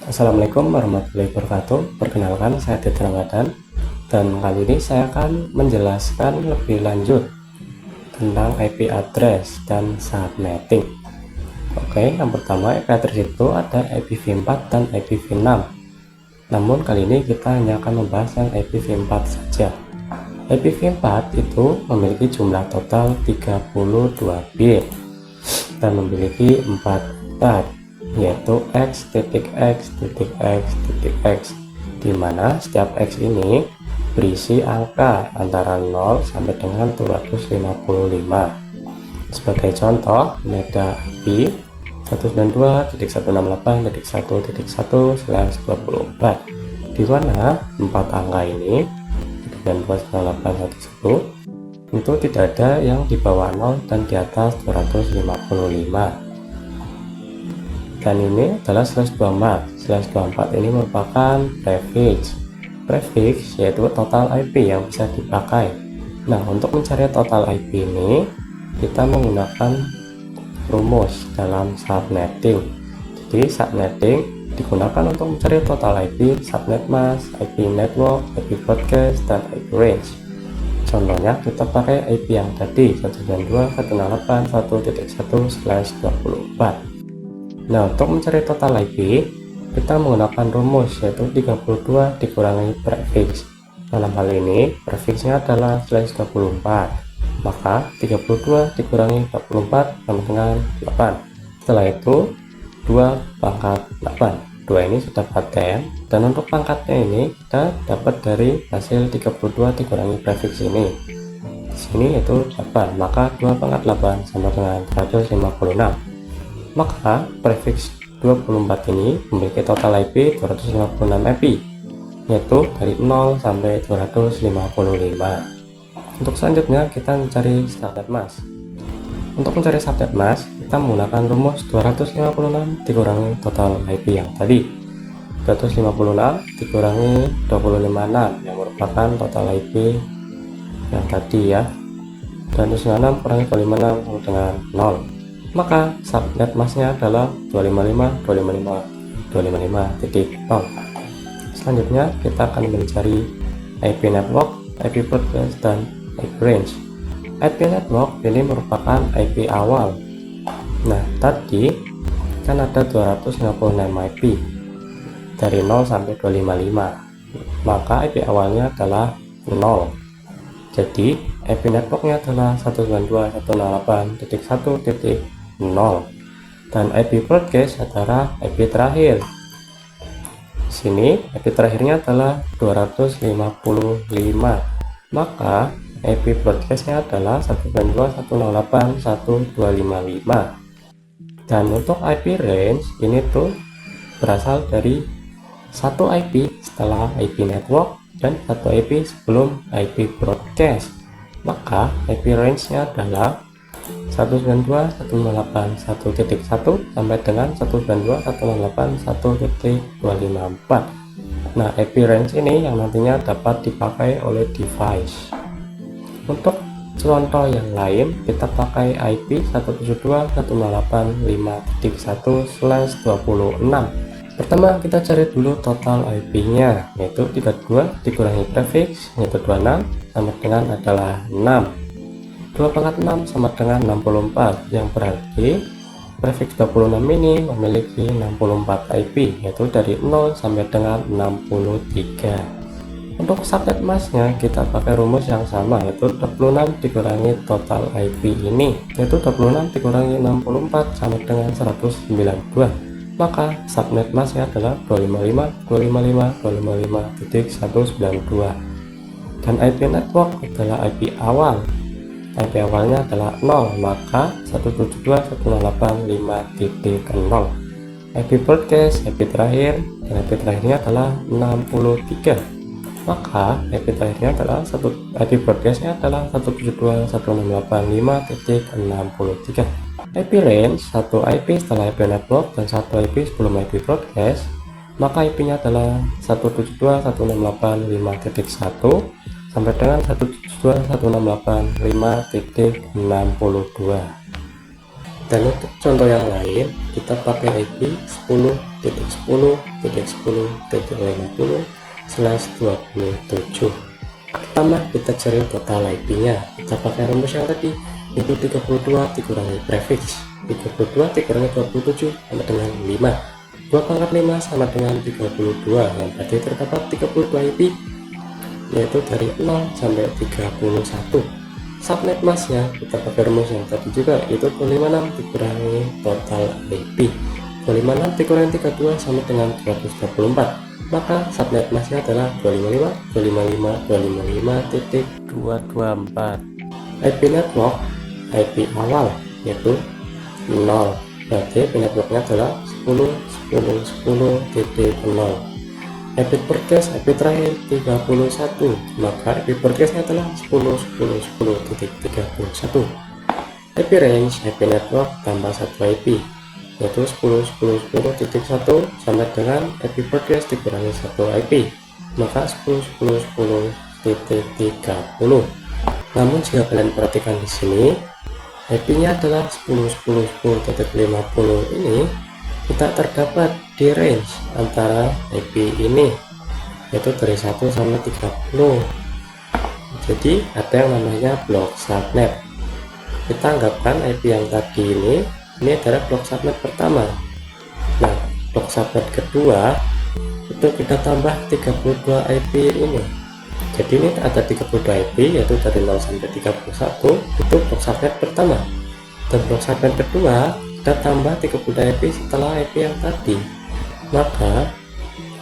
Assalamualaikum warahmatullahi wabarakatuh. Perkenalkan, saya Dede Ramadan, dan kali ini saya akan menjelaskan lebih lanjut tentang IP address dan subnetting. Oke, yang pertama IP address itu ada IPv4 dan IPv6. Namun kali ini kita hanya akan membahas yang IPv4 saja. IPv4 itu memiliki jumlah total 32 bit dan memiliki 4 tab, yaitu x.x.x.x, di mana setiap x ini berisi angka antara 0 sampai dengan 255. Sebagai contoh, ini ada IP 192.168.1.1/24, di mana 4 angka ini 192.168.1.1 itu tidak ada yang di bawah 0 dan di atas 255. Dan ini adalah /24. Ini merupakan prefix yaitu total IP yang bisa dipakai. Nah, untuk mencari total IP ini kita menggunakan rumus dalam subnetting. Jadi subnetting digunakan untuk mencari total IP, subnet mask, IP network, IP broadcast, dan IP range. Contohnya kita pakai IP yang tadi 192.168.1.1/24. Nah, untuk mencari total IP kita menggunakan rumus, yaitu 32 dikurangi prefix. Dalam hal ini prefixnya adalah /24, maka 32 dikurangi 44 sama dengan 8. Setelah itu 2 pangkat 8. 2 ini sudah paten, dan untuk pangkatnya ini kita dapat dari hasil 32 dikurangi prefix ini. Di sini yaitu 8, maka 2 pangkat 8 sama dengan 156. Maka prefix 24 ini memiliki total IP 256 IP, yaitu dari 0 sampai 255. Untuk selanjutnya kita mencari subnet mask. Untuk mencari subnet mask kita menggunakan rumus 256 dikurangi total IP yang tadi. 256 dikurangi 256 yang merupakan total IP yang tadi ya. 256 kurangi 256 sama dengan 0. Maka subnet masknya adalah 255.255.255.0. Selanjutnya kita akan mencari IP network, IP broadcast, dan IP range. IP network ini merupakan IP awal. Nah, tadi kan ada 256 IP dari 0 sampai 255, maka IP awalnya adalah 0. Jadi IP networknya adalah 192.168.1.0, dan IP broadcast adalah IP terakhir. Di sini IP terakhirnya adalah 255, maka IP broadcastnya adalah 192.168.1.255. Dan untuk IP range ini tuh berasal dari satu IP setelah IP network dan satu IP sebelum IP broadcast. Maka IP range-nya adalah 192.168.1.1 sampai dengan 192.168.1.254. Nah, IP range ini yang nantinya dapat dipakai oleh device. Untuk contoh yang lain kita pakai IP 172.168.5.1/26. Pertama kita cari dulu total IP-nya, yaitu 32 dikurangi prefix, yaitu 26, sama dengan adalah 6. 2 pangkat 6 sama dengan 64, yang berarti prefix 26 ini memiliki 64 IP, yaitu dari 0 sampai dengan 63. Untuk subnet masknya kita pakai rumus yang sama, yaitu 26 dikurangi total IP ini, yaitu 26 dikurangi 64 sama dengan 192. Maka subnet masknya adalah 255.255.255.192. Dan IP network adalah IP awal. IP awalnya adalah 0, maka 172.168.5.0. IP broadcast IP terakhir, dan IP terakhirnya adalah 63. Maka IP terakhirnya adalah IP broadcastnya adalah 172.168.5.63. IP range, satu IP setelah IP network dan satu IP sebelum IP broadcast, maka IP-nya adalah 172.168.5.1 sampai dengan 172.168.5.62. Dan untuk contoh yang lain, kita pakai IP 10.10.10.50/27. Pertama, kita cari total IP-nya. Kita pakai rumus yang tadi, itu 32 dikurangi prefix. 32 dikurangi 27 sama dengan 5. 2 pangkat 5 sama dengan 32, yang berarti terdapat 32 IP, yaitu dari 0 sampai 31. Subnet masknya kita pakai rumus yang tadi juga, itu 256 dikurangi total IP. 256 dikurangi 32 sama dengan 224. Maka subnet masknya adalah 255.255.224. IP network, IP awal yaitu 0, berarti IP networknya adalah 10.10.10.0. IP broadcast, IP terakhir 31, maka IP broadcastnya adalah 10.10.10.31. IP range, IP network tambah 1 IP, yaitu 10.10.10.1 sampai dengan IP broadcast dikurangi 1 IP, maka 10.10.10.30. Namun jika kalian perhatikan di sini, IP-nya adalah 10.10.10.50 ini tidak terdapat di range antara IP ini, yaitu dari 1 sampai 30. Jadi ada yang namanya blok subnet. Kita anggapkan IP yang tadi ini adalah blok subnet pertama. Nah, blok subnet kedua itu kita tambah 32 IP ini. Jadi ini ada 32 IP, yaitu dari 0 sampai 31, itu blok subnet pertama. Dan blok subnet kedua kita tambah 32 IP setelah IP yang tadi, maka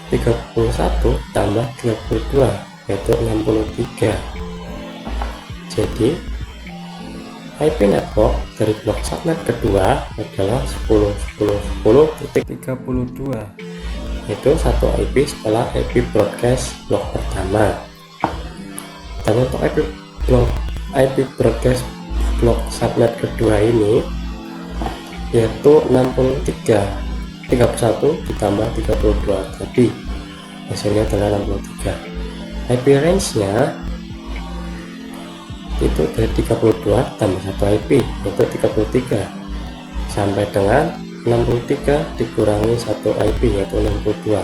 31 tambah 32 yaitu 63. Jadi IP network dari blok subnet kedua adalah 10.10.10.32, yaitu satu IP setelah IP broadcast blok pertama. Dan untuk IP broadcast blok subnet kedua ini yaitu 31 ditambah 32 tadi, hasilnya adalah 63. IP range nya itu dari 32 tambah 1 IP yaitu 33 sampai dengan 63 dikurangi 1 IP yaitu 62.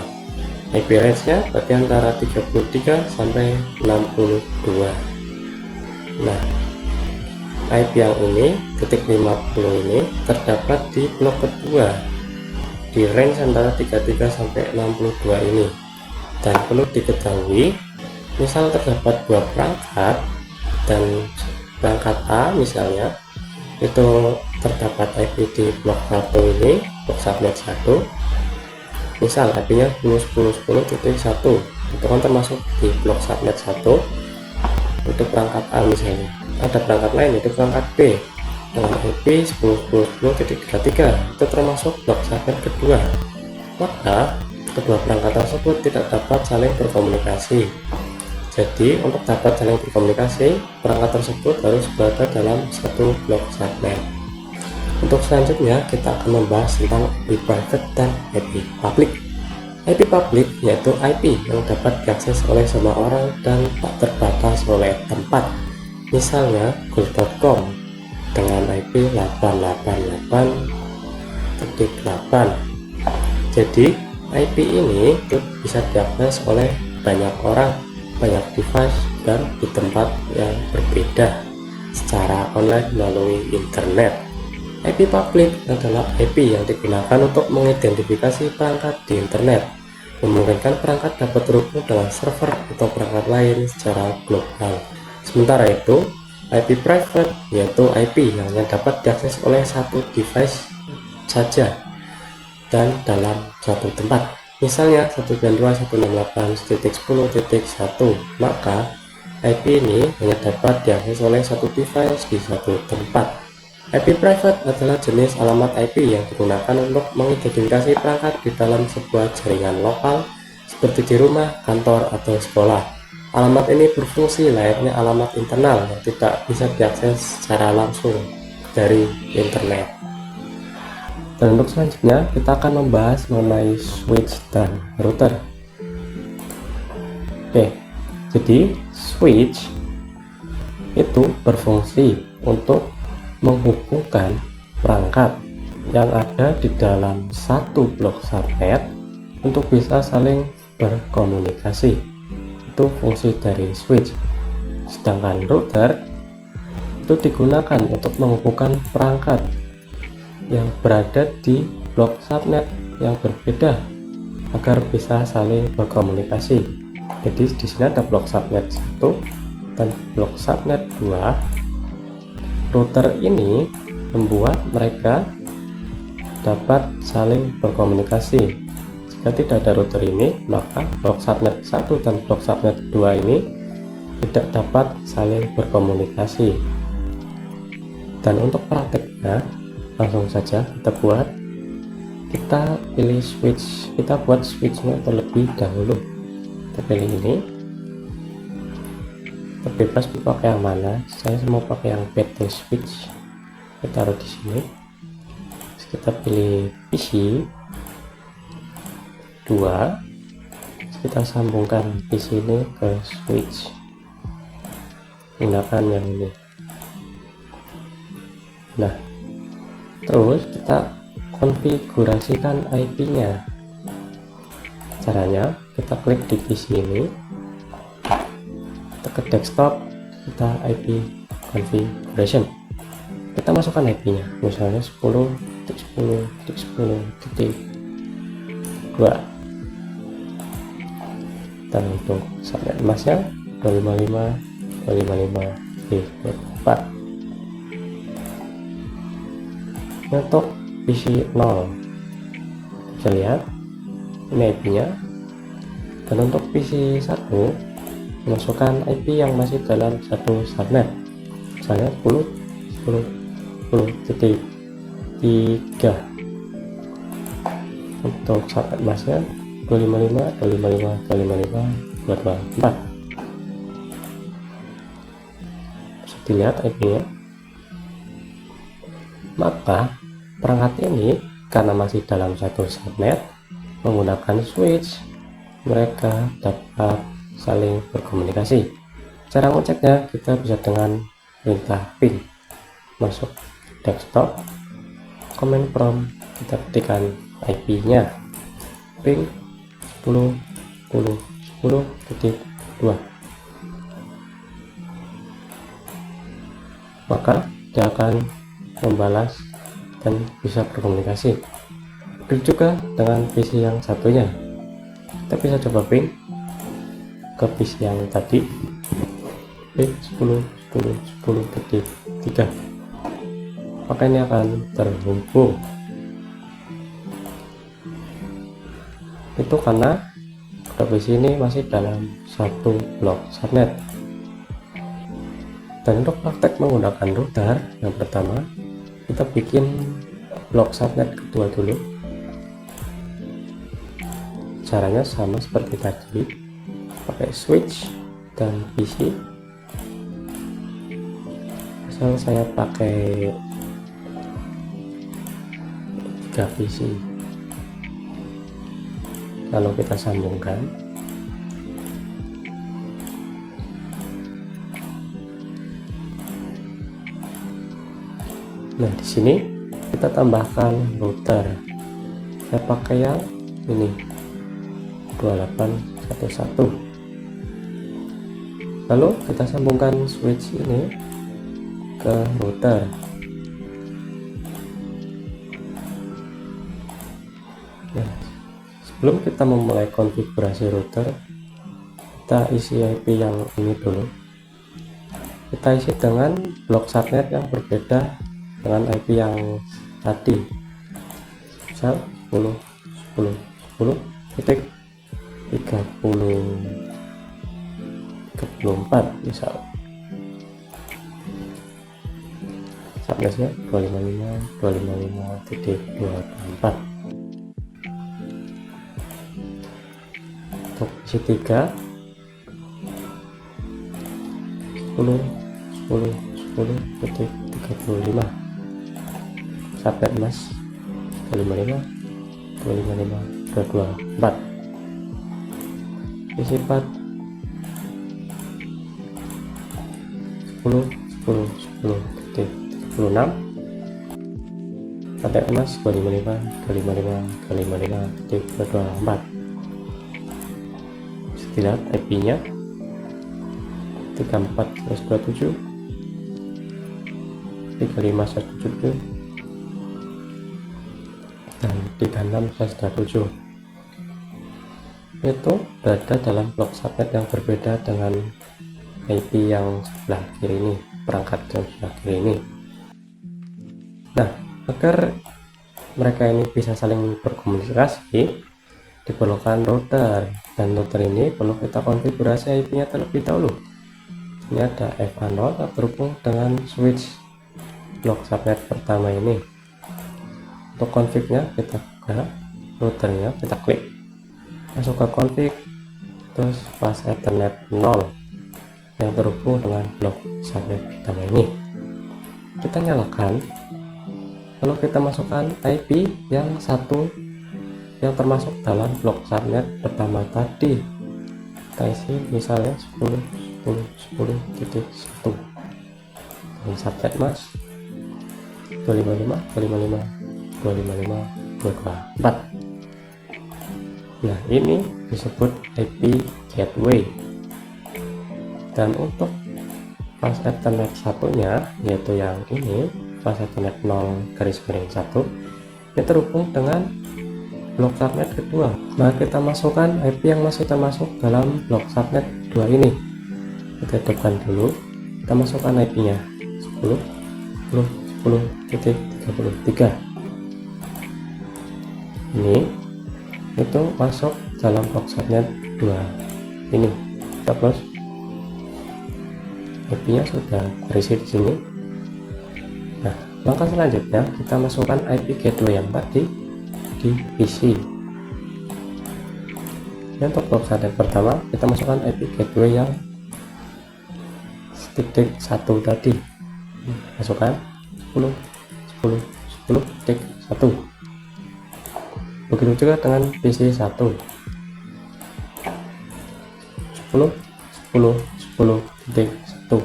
IP range nya berarti antara 33 sampai 62. Nah, IP yang ini titik 50 ini terdapat di blok kedua di range antara 33 sampai 62 ini. Dan perlu diketahui, misal terdapat dua perangkat dan perangkat A misalnya itu terdapat IP di blok 1 ini, blok subnet 1, misal IP nya 10.10.10.1, itu kan termasuk di blok subnet 1 untuk perangkat A. Misalnya ada perangkat lain itu perangkat B dengan IP 10.10.10.33, itu termasuk blok subnet kedua, maka kedua perangkat tersebut tidak dapat saling berkomunikasi. Jadi untuk dapat saling berkomunikasi, perangkat tersebut harus berada dalam satu blok subnet. Untuk selanjutnya kita akan membahas tentang IP private dan IP public. IP public yaitu IP yang dapat diakses oleh semua orang dan tak terbatas oleh tempat. Misalnya google.com dengan IP 888.8. Jadi IP ini bisa diakses oleh banyak orang, banyak device, dan di tempat yang berbeda secara online melalui internet. IP public adalah IP yang digunakan untuk mengidentifikasi perangkat di internet, memungkinkan perangkat dapat terhubung dengan server atau perangkat lain secara global. Sementara itu, IP private yaitu IP yang hanya dapat diakses oleh satu device saja dan dalam satu tempat. Misalnya 192.168.10.1, maka IP ini hanya dapat diakses oleh satu device di satu tempat. IP private adalah jenis alamat IP yang digunakan untuk mengidentifikasi perangkat di dalam sebuah jaringan lokal seperti di rumah, kantor, atau sekolah. Alamat ini berfungsi layaknya alamat internal yang tidak bisa diakses secara langsung dari internet. Dan untuk selanjutnya kita akan membahas mengenai switch dan router. Oke, jadi switch itu berfungsi untuk menghubungkan perangkat yang ada di dalam satu blok subnet untuk bisa saling berkomunikasi. Itu fungsi dari switch. Sedangkan router itu digunakan untuk menghubungkan perangkat yang berada di blok subnet yang berbeda agar bisa saling berkomunikasi. Jadi di sini ada blok subnet 1 dan blok subnet 2. Router ini membuat mereka dapat saling berkomunikasi. Jika tidak ada router ini, maka blok subnet 1 dan blok subnet 2 ini tidak dapat saling berkomunikasi. Dan untuk prakteknya, langsung saja kita pilih switch, kita buat switchnya terlebih dahulu. Kita pilih ini, terbebas mau pakai yang mana. Saya mau pakai yang PT switch, kita taruh di sini. Terus kita pilih PC 2, kita sambungkan di sini ke switch gunakan yang ini. Nah, terus kita konfigurasikan IP-nya. Caranya kita klik di PC ini, kita ke desktop, kita IP configuration, kita masukkan IP-nya, misalnya 10.10.10.2, dan untuk subnet masnya 255.255.4. Untuk PC 0 bisa lihat ini IP-nya, dan untuk PC 1 masukkan IP yang masih dalam satu subnet, misalnya 10.10.10.3. untuk subnet masnya 255.255.254. bisa dilihat IP-nya. Maka perangkat ini karena masih dalam satu subnet menggunakan switch, mereka dapat saling berkomunikasi. Cara ngeceknya kita bisa dengan perintah ping. Masuk desktop, command prompt, kita ketikkan IP-nya ping 10.10.10.2, maka dia akan membalas dan bisa berkomunikasi. Begitu juga dengan PC yang satunya, kita bisa coba ping ke PC yang tadi, ping 10.10.10.3, maka ini akan terhubung. Itu karena PC ini masih dalam satu blok subnet. Dan untuk praktek menggunakan router, yang pertama kita bikin blok subnet kedua dulu. Caranya sama seperti tadi, pakai switch dan PC. Misal saya pakai 3 PC, lalu kita sambungkan. Nah, di sini kita tambahkan router. Saya pakai yang ini 2811. Lalu kita sambungkan switch ini ke router. Nah, sebelum kita memulai konfigurasi router, kita isi IP yang ini dulu. Kita isi dengan blok subnet yang berbeda dengan IP yang tadi, misal 10.10.10.30.34 misal. Subnetnya 255.255.254. Untuk isi 3 10.10.10.35, subnet mas 255.255.224. isi 4 10.10.10.36, sampai mas 255 254. Bisa lihat IP nya 34 127 35 177 dan 36 127. Itu berada dalam blok subnet yang berbeda dengan IP yang sebelah kiri ini, perangkat yang sebelah kiri ini. Nah, agar mereka ini bisa saling berkomunikasi, diperlukan router, dan router ini perlu kita konfigurasi IP nya terlebih dahulu. Ini ada FA0 terhubung dengan switch blok subnet pertama ini. Untuk config-nya kita buka routernya, kita klik, masuk ke config, terus pas Ethernet 0 yang terhubung dengan blok subnet pertama ini. Kita nyalakan, lalu kita masukkan IP yang satu yang termasuk dalam blok subnet pertama tadi. Kita isi misalnya 10.10.10.1 dan subnet mas 255 254. Nah, ini disebut IP gateway. Dan untuk pas Ethernet satunya, yaitu yang ini, pas Ethernet 0/1, ini terhubung dengan blok subnet kedua. Nah, kita masukkan IP yang masih termasuk dalam blok subnet 2 ini. Kita hidupkan dulu, kita masukkan IP nya 10.10.10.33. Ini itu masuk dalam blok subnet 2 ini. Kita close. IP nya sudah terisi di sini. Nah, langkah selanjutnya kita masukkan IP gateway yang tadi di PC. Untuk blok subnet pertama kita masukkan IP gateway yang titik 1 tadi. Masukkan 10.10.10.1. Begitu juga dengan PC 1 10.10.10.1.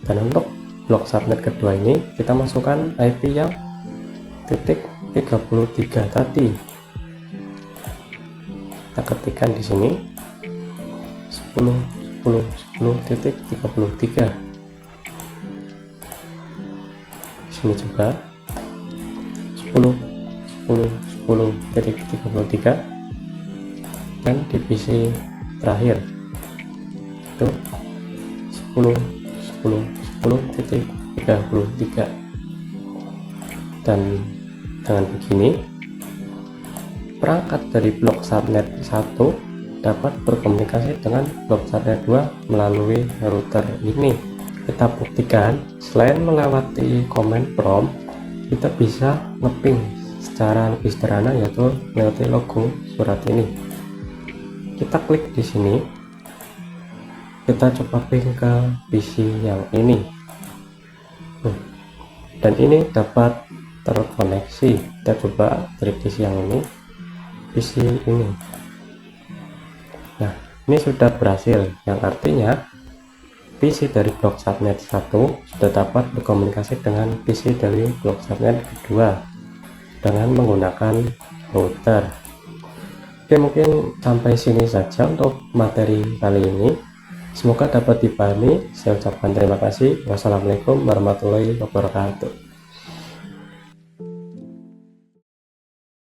Dan untuk blok subnet kedua ini kita masukkan IP yang titik 33 tadi. Kita ketikkan di sini 10.10.10.33. Di sini juga 10.10.10.33 dan di PC terakhir itu 10.10.10.33. Dan dengan begini perangkat dari blok subnet 1 dapat berkomunikasi dengan blok subnet 2 melalui router ini. Kita buktikan selain melewati command prompt, kita bisa ngeping secara lebih sederhana, yaitu melewati logo surat ini. Kita klik di sini, kita coba ping ke PC yang ini, dan ini dapat terkoneksi. Kita coba dari PC yang ini, PC ini. Nah, ini sudah berhasil, yang artinya PC dari blok subnet 1 sudah dapat berkomunikasi dengan PC dari blok subnet kedua dengan menggunakan router. Oke, mungkin sampai sini saja untuk materi kali ini. Semoga dapat dipahami. Saya ucapkan terima kasih. Wassalamualaikum warahmatullahi wabarakatuh.